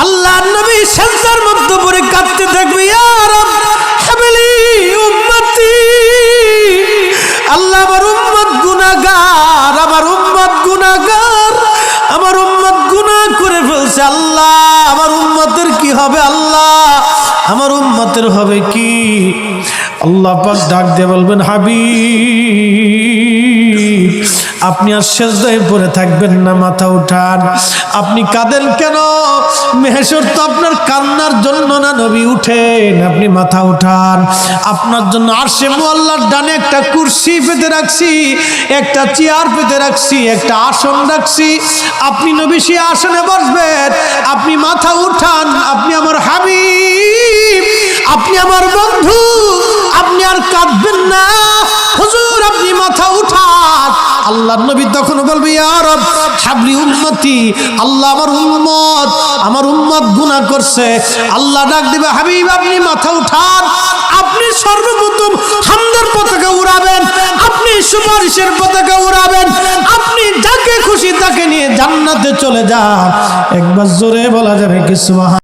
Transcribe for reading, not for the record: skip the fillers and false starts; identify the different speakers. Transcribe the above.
Speaker 1: আল্লাহর নবী সিজদার মধ্যে পড়ে কাঁদতে থাকবে, ইয়া রব হাবলি উম্মতি, আল্লাহ আমার উম্মত গুনাহগার, আমার উম্মত গুনাহগার, আমার উম্মত গুনাহ করে ফেলছে, আল্লাহ আমার উম্মতের কি হবে, আল্লাহ আমার উম্মতের হবে কি? আল্লাহ পাক ডাক দিয়ে বলবেন, হাবিব আপনি আর সিজদায় পড়ে থাকবেন না, মাথা উঠান। আপনি কাঁদেন কেন? মেহশর তো আপনার কান্নার জন্য না নবী, উঠেন, আপনি মাথা উঠান। আপনার জন্য আরশে মুআল্লার ডানে একটা কুরসি পেতে রাখছি, একটা চেয়ার পেতে রাখছি, একটা আসন রাখছি, আপনি নবী সেই আসনে বসবেন। আপনি মাথা উঠান, আপনি আমার হাবিব, আপনি আমার বন্ধু, আপনি আর কাঁদবেন না। হুজুর আপনি মাথা উঠান। আল্লাহর নবী তখন বলবে, ইয়া রব হাবলি উম্মতি, আল্লাহ আমার উম্মত গুনাহ করছে। আল্লাহ ডাক দিবে, হাবিব আপনি মাথা উঠান। আপনি সর্বপ্রথম হামদের পতাকা উড়াবেন, আপনি সুপারিশের পতাকা উড়াবেন, আপনি যাকে খুশি তাকে নিয়ে জান্নাতে চলে যান। একবার জোরে বলা যাবে কি সুবহান।